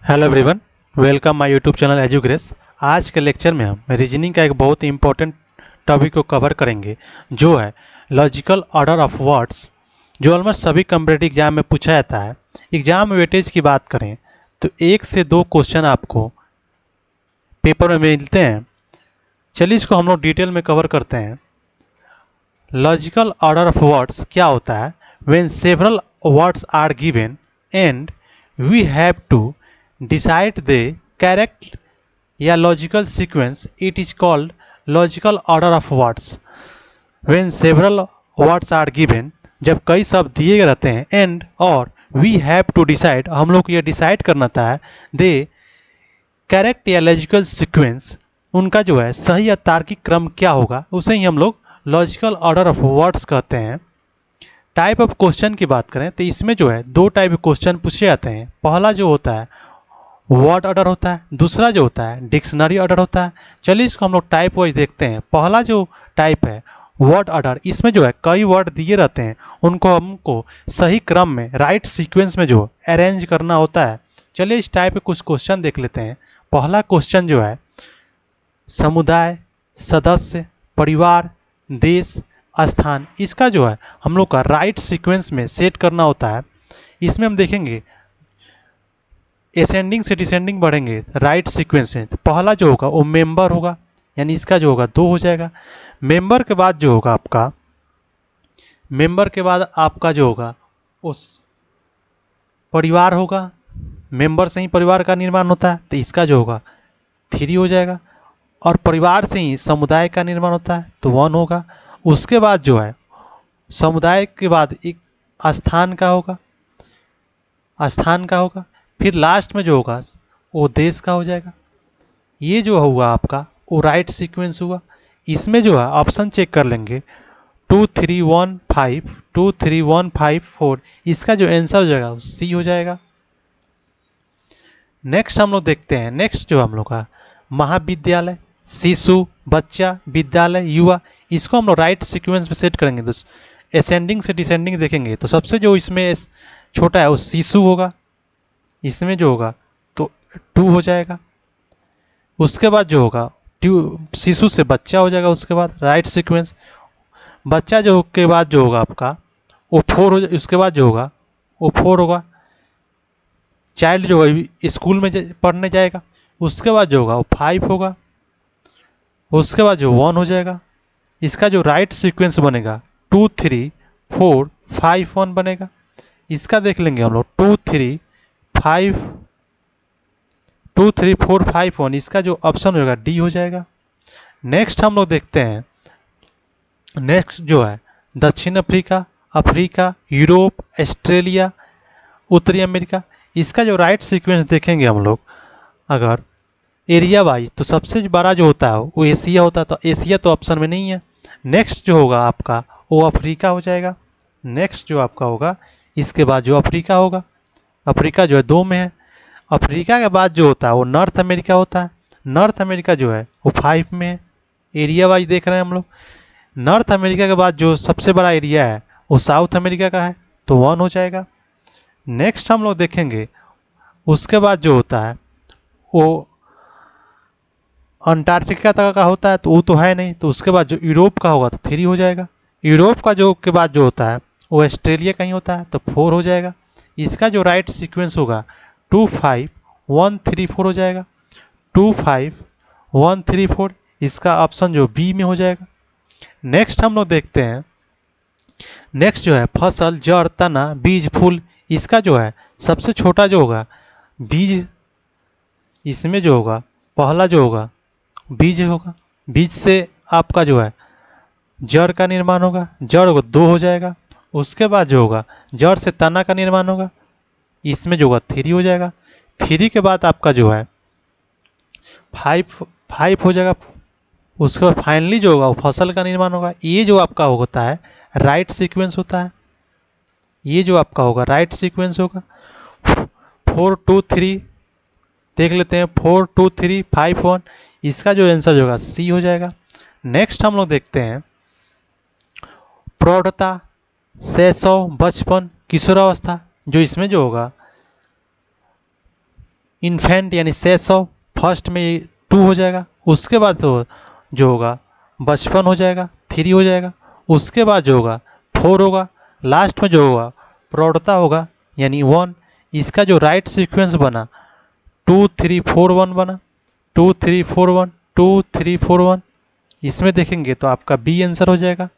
Hello everyone, welcome my YouTube channel Edugrace. आज के lecture में हम रीजनिंग का एक बहुत ही इंपॉर्टेंट टॉपिक को कवर करेंगे, जो है लॉजिकल ऑर्डर ऑफ वर्ड्स, जो ऑलमोस्ट सभी कॉम्पिटिटिव एग्जाम में पूछा जाता है। एग्जाम वेटेज की बात करें तो 1 से 2 क्वेश्चन आपको पेपर में मिलते हैं। चलिए इसको हम लोग डिटेल में कवर करते हैं। लॉजिकल ऑर्डर ऑफ वर्ड्स क्या होता है? When several words are given and we have to decide the correct या logical sequence, it is called logical order of words. When several words are given, जब कई शब्द दिए रहते हैं, एंड और वी हैव टू डिसाइड, हम लोग को ये डिसाइड करना था द करेक्ट या लॉजिकल सीक्वेंस, उनका जो है सही या तार्किक क्रम क्या होगा, उसे ही हम लोग लॉजिकल ऑर्डर ऑफ वर्ड्स कहते हैं। टाइप ऑफ क्वेश्चन की बात करें तो इसमें जो है 2 टाइप के क्वेश्चन पूछे जाते हैं। पहला जो होता है वर्ड ऑर्डर होता है, दूसरा जो होता है डिक्शनरी ऑर्डर होता है। चलिए इसको हम लोग टाइप वाइज देखते हैं। पहला जो टाइप है वर्ड ऑर्डर, इसमें जो है कई वर्ड दिए रहते हैं, उनको हमको सही क्रम में राइट सीक्वेंस में जो अरेंज करना होता है। चलिए इस टाइप के कुछ क्वेश्चन देख लेते हैं। पहला क्वेश्चन जो है समुदाय, सदस्य, परिवार, देश, स्थान, इसका जो है हम लोग का राइट सीक्वेंस में सेट करना होता है। इसमें हम देखेंगे असेंडिंग से डिसेंडिंग बढ़ेंगे राइट सीक्वेंस में। तो पहला जो होगा वो मेंबर होगा, यानी इसका जो होगा 2 हो जाएगा। मेंबर के बाद जो होगा आपका जो होगा उस परिवार होगा। मेंबर से ही परिवार का निर्माण होता है, तो इसका जो होगा 3 हो जाएगा। और परिवार से ही समुदाय का निर्माण होता है, तो 1 होगा। उसके बाद जो है समुदाय के बाद एक स्थान का होगा, फिर लास्ट में जो होगा वो देश का हो जाएगा। ये जो हुआ आपका वो राइट सीक्वेंस हुआ। इसमें जो है ऑप्शन चेक कर लेंगे 2 3 1 5 2 3 1 5 4, इसका जो आंसर हो जाएगा वो सी हो जाएगा। नेक्स्ट हम लोग देखते हैं। नेक्स्ट जो हम लोग का महाविद्यालय, शिशु, बच्चा, विद्यालय, युवा, इसको हम लोग राइट सीक्वेंस में सेट करेंगे। तो असेंडिंग से डिसेंडिंग देखेंगे तो सबसे जो इसमें छोटा है वो शिशु होगा, इसमें जो होगा तो 2 हो जाएगा। उसके बाद जो होगा शिशु से बच्चा हो जाएगा, उसके बाद राइट सीक्वेंस। बच्चा जो के बाद जो होगा आपका वो 4 हो, उसके बाद जो होगा वो 4 होगा। चाइल्ड जो है स्कूल में पढ़ने जाएगा, उसके बाद जो होगा वो 5 होगा। उसके बाद जो 1 हो जाएगा। इसका जो राइट सीक्वेंस बनेगा 2 3 4 5 1 बनेगा। इसका देख लेंगे हम लोग 2 3 4 5 1, इसका जो ऑप्शन होगा डी हो जाएगा। नेक्स्ट हम लोग देखते हैं। नेक्स्ट जो है दक्षिण अफ्रीका, अफ्रीका, यूरोप, ऑस्ट्रेलिया, उत्तरी अमेरिका, इसका जो राइट सीक्वेंस देखेंगे हम लोग अगर एरिया वाइज, तो सबसे बड़ा जो होता है वो एशिया होता है, तो एशिया तो ऑप्शन में नहीं है। नेक्स्ट जो होगा आपका वो अफ्रीका हो जाएगा। नेक्स्ट जो आपका होगा इसके बाद जो अफ्रीका होगा, अफ्रीका जो है 2 में है। अफ्रीका के बाद जो होता है वो नॉर्थ अमेरिका होता है। नॉर्थ अमेरिका जो है वो 5 में है। एरिया वाइज देख रहे हैं हम लोग। नॉर्थ अमेरिका के बाद जो सबसे बड़ा एरिया है वो साउथ अमेरिका का है, तो 1 हो जाएगा। नेक्स्ट हम लोग देखेंगे उसके बाद जो होता है वो अंटार्कटिका तक का होता है, तो वो तो है नहीं, तो उसके बाद जो यूरोप का होगा तो 3 हो जाएगा। यूरोप का जो के बाद जो होता है वो ऑस्ट्रेलिया का ही होता है, तो 4 हो जाएगा। इसका जो राइट सीक्वेंस होगा 2 5 1 3 4 हो जाएगा। 2 5 1 3 4, इसका ऑप्शन जो बी में हो जाएगा। नेक्स्ट हम लोग देखते हैं। नेक्स्ट जो है फसल, जड़, तना, बीज, फूल, इसका जो है सबसे छोटा जो होगा बीज, इसमें जो होगा पहला जो होगा बीज होगा। बीज से आपका जो है जड़ का निर्माण होगा, जड़ को 2 हो जाएगा। उसके बाद जो होगा जड़ से तना का निर्माण होगा, इसमें जो होगा 3 हो जाएगा। 3 के बाद आपका जो है 5 हो जाएगा। उसके बाद फाइनली जो होगा वो फसल का निर्माण होगा। ये जो आपका होता है राइट सीक्वेंस होता है। ये जो आपका होगा राइट सीक्वेंस होगा। 4 2 3 देख लेते हैं। 4 2 3 5 1, इसका जो आंसर होगा सी हो जाएगा। नेक्स्ट हम लोग देखते हैं प्रौढ़ता, शैशव, बचपन, किशोरावस्था, जो इसमें जो होगा इन्फेंट यानी 600, फर्स्ट में 2 हो जाएगा। उसके बाद तो जो होगा बचपन हो जाएगा, 3 हो जाएगा। उसके बाद जो होगा 4 होगा। लास्ट में जो होगा प्रौढ़ता होगा यानी 1। इसका जो राइट सीक्वेंस बना 2 3 4 1 बना, 2 3 4 1, 2 3 4 1। इसमें देखेंगे तो आपका बी आंसर हो जाएगा।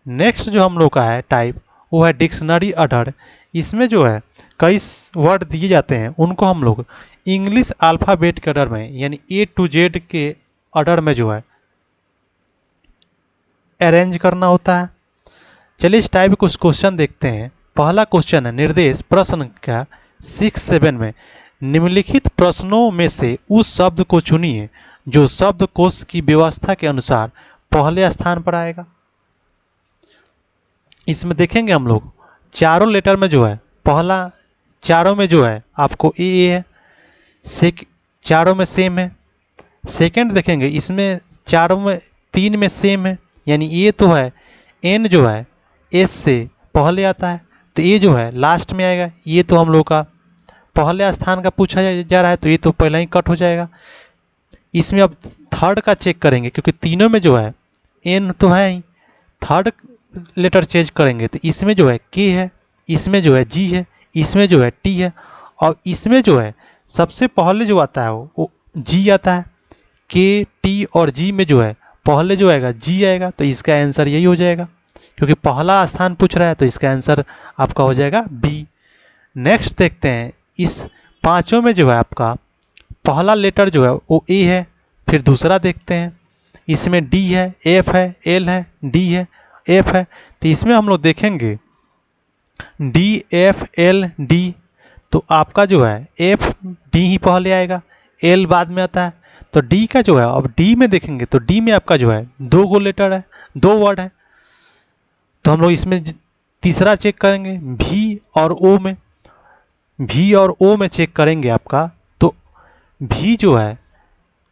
नेक्स्ट जो हम लोग का है टाइप वो है डिक्शनरी ऑर्डर। इसमें जो है कई वर्ड दिए जाते हैं, उनको हम लोग इंग्लिश अल्फ़ाबेट के ऑर्डर में यानी A to Z के ऑर्डर में जो है अरेंज करना होता है। चलिए इस टाइप के कुछ क्वेश्चन देखते हैं। पहला क्वेश्चन है निर्देश प्रश्न का 6-7 में निम्नलिखित प्रश्नों में से उस शब्द को चुनिए जो शब्दकोश की व्यवस्था के अनुसार पहले स्थान पर आएगा। इसमें देखेंगे हम लोग चारों लेटर में जो है पहला, चारों में जो है आपको ए है, चारों में सेम है। सेकंड देखेंगे इसमें चारों में 3 में सेम है, यानी ये तो है एन जो है एस से पहले आता है, तो ये जो है लास्ट में आएगा। ये तो हम लोग का पहले स्थान का पूछा जा रहा है, तो ये तो पहले ही कट हो जाएगा। इसमें अब थर्ड का चेक करेंगे क्योंकि तीनों में जो है एन तो है ही, थर्ड लेटर चेंज करेंगे तो इसमें जो है के है, इसमें जो है जी है, इसमें जो है टी है, और इसमें जो है सबसे पहले जो आता है वो जी आता है। के टी और जी में जो है पहले जो आएगा जी आएगा, तो इसका आंसर यही हो जाएगा क्योंकि पहला स्थान पूछ रहा है, तो इसका आंसर आपका हो जाएगा बी। नेक्स्ट देखते हैं इस पांचों में जो है आपका पहला लेटर जो है वो ए है। फिर दूसरा देखते हैं, इसमें डी है, एफ है, एल है, डी है, एफ है। तो इसमें हम लोग देखेंगे डी एफ एल डी, तो आपका जो है एफ डी ही पहले आएगा, एल बाद में आता है। तो डी का जो है अब डी में देखेंगे तो डी में आपका जो है 2 गो लेटर है, 2 वर्ड है। तो हम लोग इसमें तीसरा चेक करेंगे भी और ओ में, भी और ओ में चेक करेंगे आपका, तो भी जो है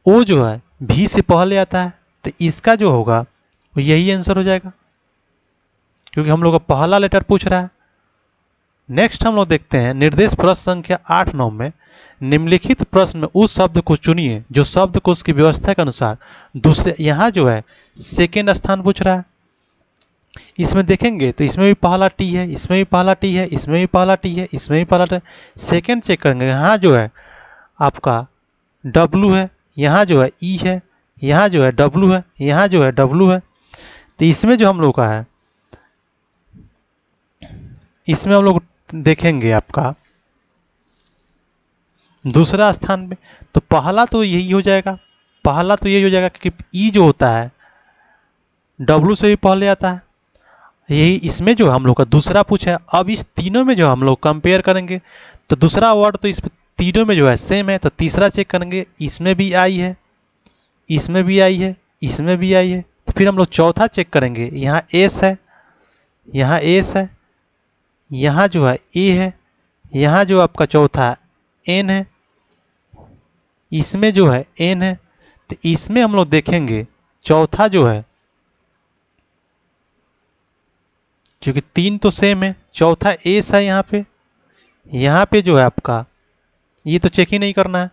ओ जो है भी से पहले आता है, तो इसका जो होगा वो यही आंसर हो जाएगा क्योंकि हम लोग का पहला लेटर पूछ रहा है। नेक्स्ट हम लोग देखते हैं निर्देश प्रश्न संख्या 8-9 में निम्नलिखित प्रश्न में उस शब्द को चुनिए जो शब्द को उसकी व्यवस्था के अनुसार दूसरे, यहाँ जो है सेकेंड स्थान पूछ रहा है। इसमें देखेंगे तो इसमें भी पहला टी है, इसमें भी पहला टी है, इसमें भी पहला टी है, इसमें भी पहला टी। सेकेंड चेक करेंगे, यहाँ जो है आपका डब्लू है, यहाँ जो है ई है, यहाँ जो है डब्लू है, यहाँ जो है डब्लू है। तो इसमें जो हम लोग का है, इसमें हम लोग देखेंगे आपका दूसरा स्थान पे, तो पहला तो यही हो जाएगा, पहला तो यही हो जाएगा क्योंकि ई जो होता है डब्लू से भी पहले आता है। यही इसमें जो हम लोग का दूसरा पूछा है। अब इस तीनों में जो हम लोग कंपेयर करेंगे तो दूसरा वर्ड तो इस तीनों में जो है सेम है, तो तीसरा चेक करेंगे, इसमें भी आई है, इसमें भी आई है, इसमें भी आई है। तो फिर हम लोग चौथा चेक करेंगे, यहाँ एस है, यहाँ एस है, यहाँ जो है ए है, यहाँ जो आपका चौथा एन है, इसमें जो है एन है। तो इसमें हम लोग देखेंगे चौथा जो है, क्योंकि 3 तो सेम है, चौथा एस है यहाँ पे जो है आपका ये तो चेक ही नहीं करना है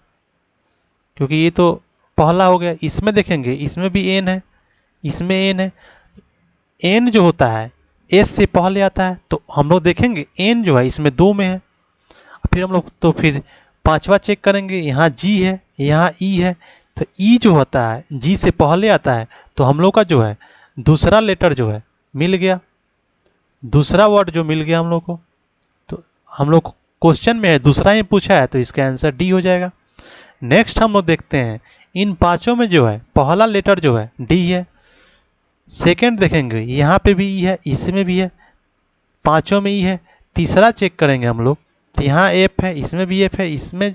क्योंकि ये तो पहला हो गया। इसमें देखेंगे इसमें भी एन है, इसमें एन है। एन जो होता है एस से पहले आता है, तो हम लोग देखेंगे एन जो है इसमें 2 में है। फिर हम लोग तो फिर पांचवा चेक करेंगे, यहाँ जी है, यहाँ ई है। तो ई जो होता है जी से पहले आता है, तो हम लोग का जो है दूसरा लेटर जो है मिल गया, दूसरा वर्ड जो मिल गया हम लोग को। तो हम लोग क्वेश्चन में है दूसरा ही पूछा है, तो इसका आंसर डी हो जाएगा। नेक्स्ट हम लोग देखते हैं इन पांचों में जो है पहला लेटर जो है डी है। सेकंड देखेंगे यहाँ पे भी ई है, इसमें भी है, पांचों में ई है। तीसरा चेक करेंगे हम लोग, तो यहाँ एफ है, इसमें भी एफ है, इसमें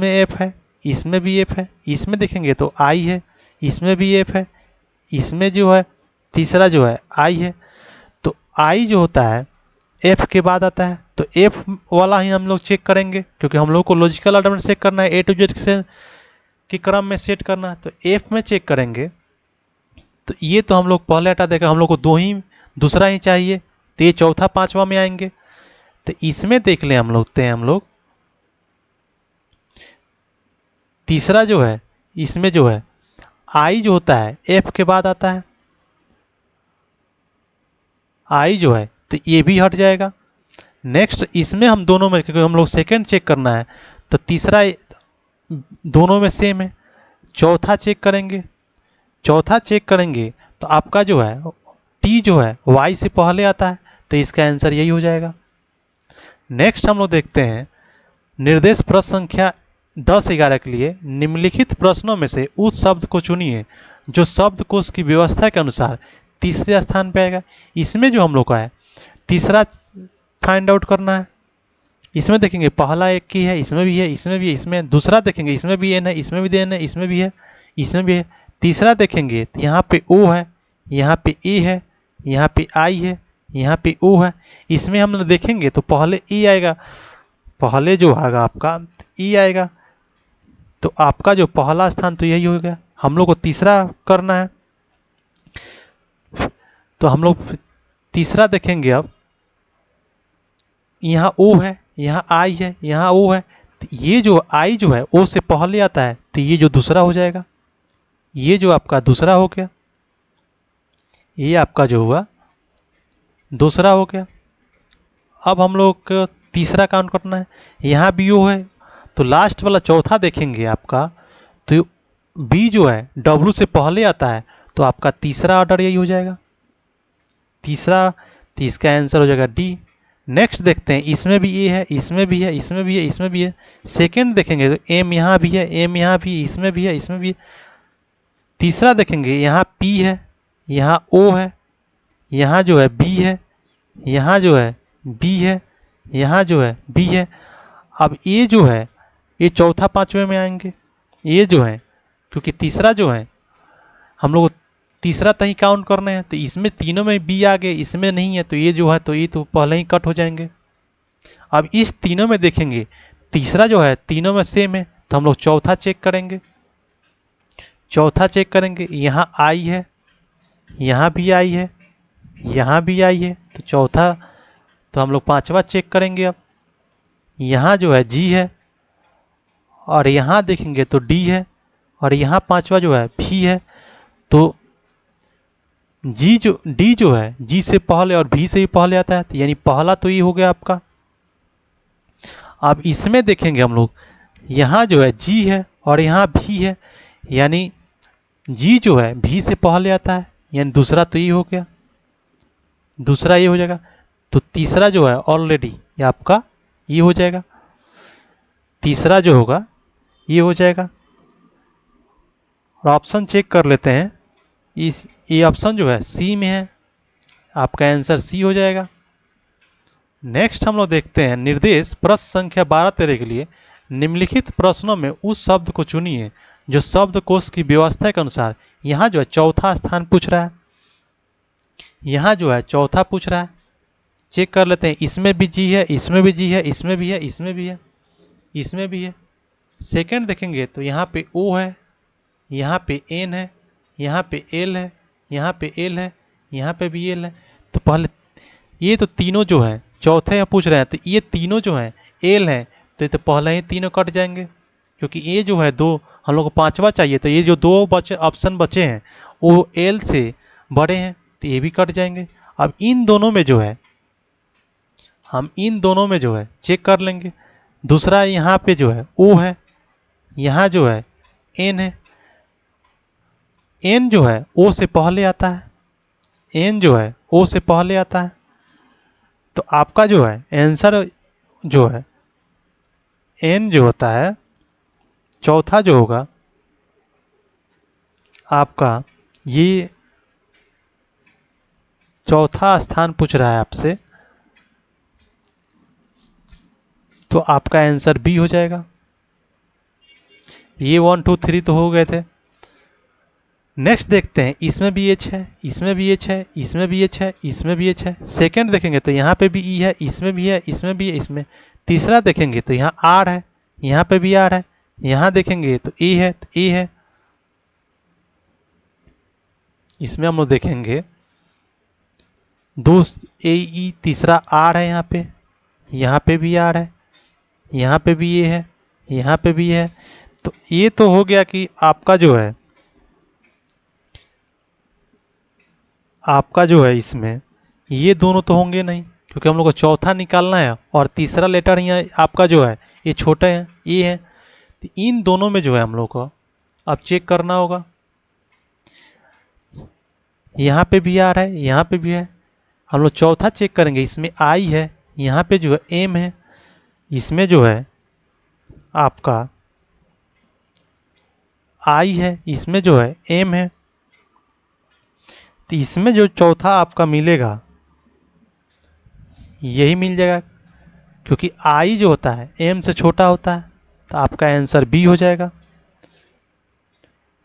एफ है, इसमें भी एफ है। इसमें देखेंगे तो आई है, इसमें भी एफ है, इसमें जो है तीसरा जो है आई है। तो आई जो होता है एफ के बाद आता है, तो एफ वाला ही हम लोग चेक करेंगे क्योंकि हम लोग को लॉजिकल ऑर्डर में चेक करना है, ए टू जेड से के क्रम में सेट करना है। तो एफ में चेक करेंगे, तो ये तो हम लोग पहले हटा देगा, हम लोग को दूसरा ही चाहिए, तो ये चौथा पांचवा में आएंगे। तो इसमें देख लें हम लोग तीसरा जो है इसमें जो है आई जो होता है एफ के बाद आता है, आई जो है तो ये भी हट जाएगा। नेक्स्ट इसमें हम दोनों में, क्योंकि हम लोग सेकेंड चेक करना है तो तीसरा दोनों में सेम है। चौथा चेक करेंगे, चौथा चेक करेंगे तो आपका जो है टी जो है वाई से पहले आता है, तो इसका आंसर यही हो जाएगा। नेक्स्ट हम लोग देखते हैं निर्देश प्रश्न संख्या 10-11 के लिए निम्नलिखित प्रश्नों में से उस शब्द को चुनिए जो शब्दकोश की व्यवस्था के अनुसार तीसरे स्थान पर आएगा। इसमें जो हम लोग का है तीसरा फाइंड आउट करना है। इसमें देखेंगे पहला एक की है, इसमें भी है, इसमें भी है, इसमें दूसरा देखेंगे इसमें भी एन है, इसमें भी एन है, इसमें भी है, इसमें भी है। तीसरा देखेंगे तो यहाँ पे ओ है, यहाँ पे ए है, यहाँ पे आई है, यहाँ पे ओ है। इसमें हम देखेंगे तो पहले ई आएगा, पहले जो आएगा आपका ई आएगा, तो आपका जो पहला स्थान तो यही हो गया। हम लोग को तीसरा करना है तो हम लोग तीसरा देखेंगे। अब यहाँ ओ है, यहाँ आई है, यहाँ ओ है, तो ये जो आई जो है ओ से पहले आता है, तो ये जो दूसरा हो जाएगा, ये जो आपका दूसरा हो गया, ये आपका जो हुआ दूसरा हो गया। अब हम लोग को तीसरा काउंट करना है। यहाँ बी ओ है तो लास्ट वाला चौथा देखेंगे आपका, तो बी जो है डब्लू से पहले आता है, तो आपका तीसरा ऑर्डर यही हो जाएगा, तीसरा। तो इसका आंसर हो जाएगा डी। नेक्स्ट देखते हैं इसमें भी ए है, इसमें भी है, इसमें भी है, इसमें भी है। सेकंड देखेंगे तो एम यहाँ भी है, एम यहाँ भी, इसमें भी है, इसमें भी है। तीसरा देखेंगे यहाँ पी है, यहाँ ओ है, यहाँ जो है बी है, यहाँ जो है बी है, यहाँ जो है बी है। अब ये जो है ये चौथा पांचवें में आएंगे, ये जो है क्योंकि तीसरा जो है हम लोग तीसरा तहीं काउंट करने हैं, तो इसमें तीनों में बी आ गए, इसमें नहीं है, तो ये जो है तो ये तो पहले ही कट हो जाएंगे। अब इस तीनों में देखेंगे तीसरा जो है तीनों में सेम है, तो हम लोग चौथा चेक करेंगे, चौथा चेक करेंगे। यहाँ आई है, यहाँ भी आई है, यहाँ भी आई है, तो चौथा। तो हम लोग पांचवा चेक करेंगे। अब यहाँ जो है जी है, और यहाँ देखेंगे तो डी है, और यहाँ पांचवा जो है भी है, तो जी जो डी जो है जी से पहले और भी से ही पहले आता है, तो यानी पहला तो ये हो गया आपका। अब इसमें देखेंगे हम लोग यहाँ जो है जी है और यहाँ भी है, यानी जी जो है भी से पहले आता है, यानी दूसरा तो ये हो गया, दूसरा ये हो जाएगा। तो तीसरा जो है ऑलरेडी ये आपका ये हो जाएगा, तीसरा जो होगा ये हो जाएगा। और ऑप्शन चेक कर लेते हैं, इस ये ऑप्शन जो है सी में है, आपका आंसर सी हो जाएगा। नेक्स्ट हम लोग देखते हैं निर्देश प्रश्न संख्या 12-13 के लिए निम्नलिखित प्रश्नों में उस शब्द को चुनिए जो शब्दकोश की व्यवस्था के अनुसार, यहाँ जो है चौथा स्थान पूछ रहा है, यहाँ जो है चौथा पूछ रहा है। चेक कर लेते हैं, इसमें भी जी है, इसमें भी जी है, इसमें भी है, इसमें भी है, इसमें भी है। सेकंड देखेंगे तो यहाँ पे ओ है, यहाँ पे एन है, यहाँ पे एल है, यहाँ पे एल है, यहाँ पे भी एल है। तो पहले ये तो तीनों जो है चौथे पूछ रहे हैं, तो ये तीनों जो हैं एल हैं, तो ये तो पहले ही तीनों कट जाएंगे, क्योंकि ये जो है दो, हम लोग को पांचवा चाहिए, तो ये जो दो बचे ऑप्शन बचे हैं वो एल से बड़े हैं, तो ये भी कट जाएंगे। अब इन दोनों में जो है हम इन दोनों में जो है चेक कर लेंगे। दूसरा यहाँ पे जो है ओ है, यहाँ जो है एन है, एन जो है ओ से पहले आता है, एन जो है ओ से पहले आता है। तो आपका जो है आंसर जो है एन जो होता है चौथा जो होगा आपका, ये चौथा स्थान पूछ रहा है आपसे, तो आपका आंसर बी हो जाएगा। ये 1 2 3 तो हो गए थे। नेक्स्ट देखते हैं, इसमें भी एच है, इसमें भी एच है, इसमें भी एच है, इसमें भी एच है। सेकंड देखेंगे तो यहाँ पे भी ई है, इसमें भी है, इसमें भी है, इसमें। तीसरा देखेंगे तो यहाँ आर है, यहाँ पे भी आर है, यहाँ देखेंगे तो ए है, तो ए है। इसमें हम लोग देखेंगे दो ए ई, तीसरा आर है, यहाँ पे भी आर है, यहाँ पे भी ये है, यहाँ पे भी है। तो ये तो हो गया कि आपका जो है इसमें ये दोनों तो होंगे नहीं, क्योंकि हम लोग को चौथा निकालना है और तीसरा लेटर यहाँ आपका जो है ये छोटा है, ये है। तो इन दोनों में जो है हम लोग को अब चेक करना होगा। यहाँ पे भी आ रहा है, यहाँ पे भी है, हम लोग चौथा चेक करेंगे। इसमें आई है, यहाँ पे जो है एम है, इसमें जो है आपका आई है, इसमें जो है एम है। तो इसमें जो चौथा आपका मिलेगा यही मिल जाएगा, क्योंकि आई जो होता है एम से छोटा होता है। तो आपका आंसर बी हो जाएगा।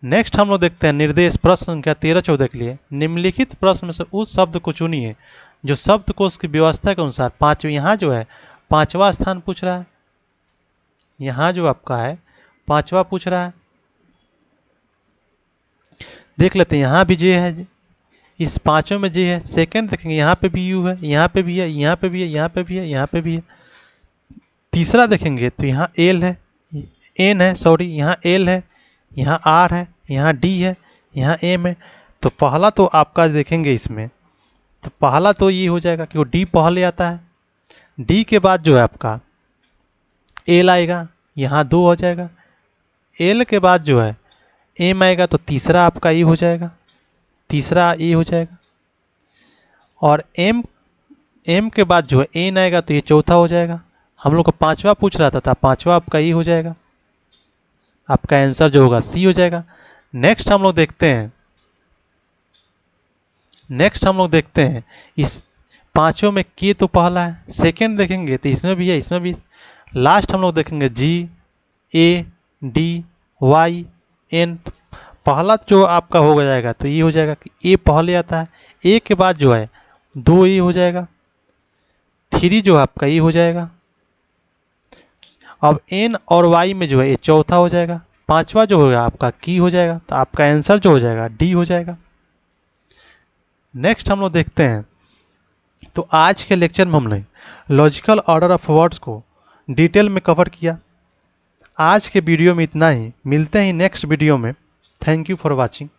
नेक्स्ट हम लोग देखते हैं निर्देश प्रश्न संख्या 13-14 के लिए। निम्नलिखित प्रश्न में से उस शब्द को चुनिए जो शब्दकोश की व्यवस्था के अनुसार पांचवें, यहाँ जो है पांचवा स्थान पूछ रहा है, यहाँ जो आपका है पांचवा पूछ रहा है। देख लेते हैं, यहाँ भी जे है, इस पांचों में जे है। सेकंड देखेंगे, यहाँ पे भी यू है, यहाँ पे भी है, यहाँ पे भी है, यहाँ पे भी है, यहाँ पे भी है। तीसरा देखेंगे तो यहाँ एल है, एन है, सॉरी, यहाँ एल है, यहाँ आर है, यहाँ डी है, यहाँ एम है। तो पहला तो आपका देखेंगे इसमें, तो पहला तो ये हो जाएगा क्योंकि डी पहले आता है। डी के बाद जो है आपका एल आएगा, यहाँ 2 हो जाएगा। एल के बाद जो है एम आएगा, तो तीसरा आपका ये हो जाएगा, तीसरा ये हो जाएगा। और एम के बाद जो है एन आएगा, तो ये चौथा हो जाएगा। हम लोग को पांचवा पूछ रहा था पांचवा आपका ये हो जाएगा, आपका आंसर जो होगा सी हो जाएगा। नेक्स्ट हम लोग देखते हैं इस पांचों में के तो पहला है। सेकंड देखेंगे तो इसमें भी है, इसमें भी। लास्ट हम लोग देखेंगे जी, ए, डी, वाई, एन। पहला जो आपका हो जाएगा तो ये हो जाएगा कि ए पहले आता है। ए के बाद जो है 2 ए हो जाएगा, 3 जो आपका ये हो जाएगा। अब एन और वाई में जो है ये चौथा हो जाएगा। पांचवा जो होगा आपका की हो जाएगा, तो आपका आंसर जो हो जाएगा डी हो जाएगा। नेक्स्ट हम लोग देखते हैं, तो आज के लेक्चर में हमने लॉजिकल ऑर्डर ऑफ वर्ड्स को डिटेल में कवर किया। आज के वीडियो में इतना ही, मिलते हैं नेक्स्ट वीडियो में। Thank you for watching.